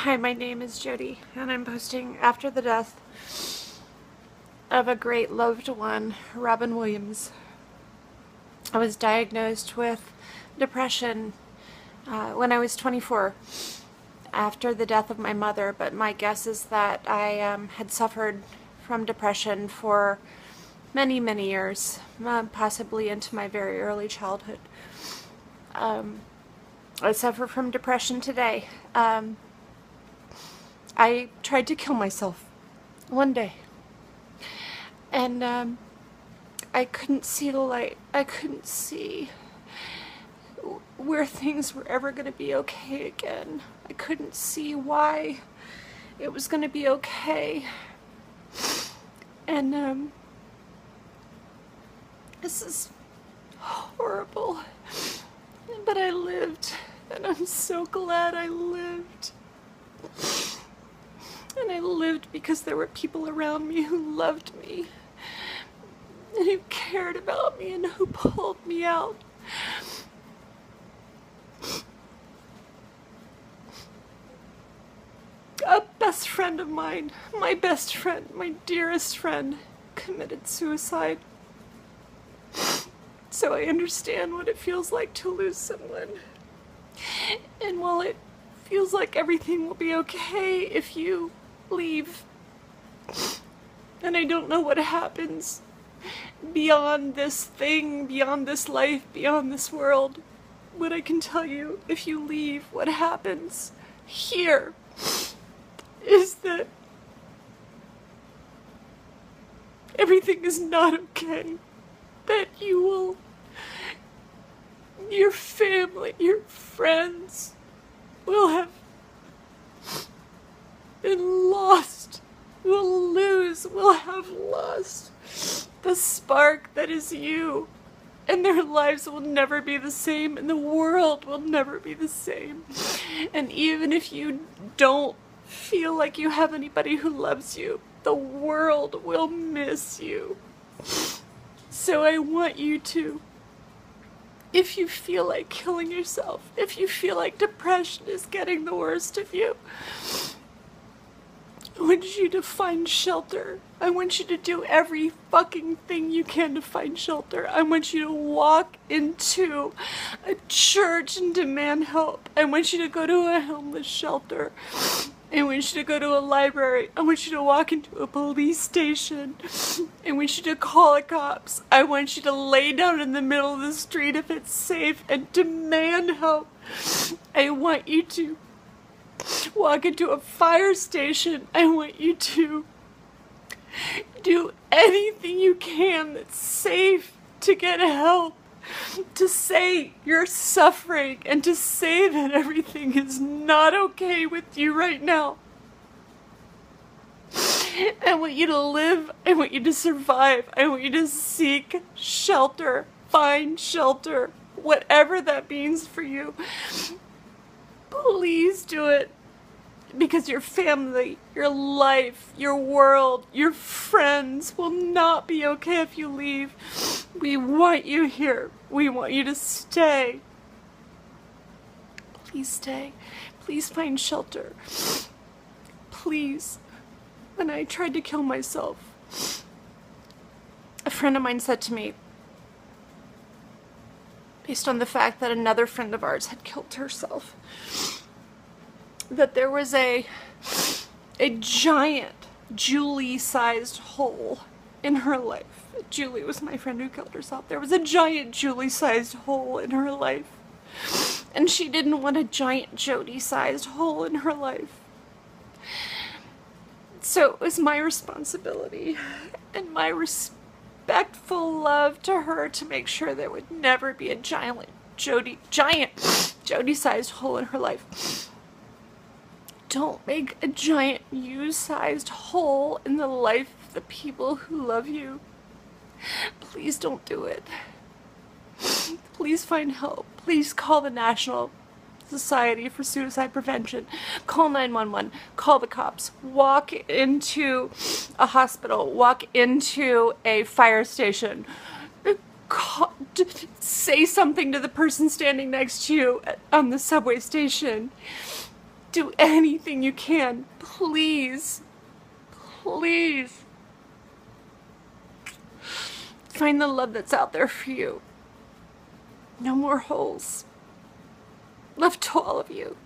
Hi, my name is Jody, and I'm posting after the death of a great loved one, Robin Williams. I was diagnosed with depression when I was 24 after the death of my mother, but my guess is that I had suffered from depression for many, many years, possibly into my very early childhood. I suffer from depression today. I tried to kill myself one day, and I couldn't see the light. I couldn't see where things were ever going to be okay again. I couldn't see why it was going to be okay. And this is horrible, but I lived, and I'm so glad I lived. And I lived because there were people around me who loved me and who cared about me and who pulled me out. A best friend of mine, my best friend, my dearest friend, committed suicide. So I understand what it feels like to lose someone. And while it feels like everything will be okay if you leave, and I don't know what happens beyond this thing, beyond this life, beyond this world, what I can tell you, if you leave, what happens here is that everything is not okay, that you will, your family, your friends will have been lost, will have lost the spark that is you, and their lives will never be the same, and the world will never be the same. And even if you don't feel like you have anybody who loves you, the world will miss you. So I want you to, if you feel like killing yourself, if you feel like depression is getting the worst of you, I want you to find shelter. I want you to do every fucking thing you can to find shelter. I want you to walk into a church and demand help. I want you to go to a homeless shelter. I want you to go to a library. I want you to walk into a police station. I want you to call the cops. I want you to lay down in the middle of the street if it's safe and demand help. I want you to walk into a fire station. I want you to do anything you can that's safe to get help, to say you're suffering and to say that everything is not okay with you right now. I want you to live. I want you to survive. I want you to seek shelter, find shelter, whatever that means for you. Please do it, because your family, your life, your world, your friends will not be okay if you leave. We want you here. We want you to stay. Please stay. Please find shelter. Please. When I tried to kill myself, a friend of mine said to me, based on the fact that another friend of ours had killed herself, that there was a giant Julie-sized hole in her life. Julie was my friend who killed herself. There was a giant Julie-sized hole in her life. And she didn't want a giant Jody-sized hole in her life. So it was my responsibility and my respectful love to her to make sure there would never be a giant Jody-sized hole in her life. Don't make a giant you-sized hole in the life of the people who love you. Please don't do it. Please find help. Please call the National Society for Suicide Prevention. Call 911. Call the cops. Walk into a hospital. Walk into a fire station. Say something to the person standing next to you on the subway station. Do anything you can. Please. Please. Find the love that's out there for you. No more holes left to all of you.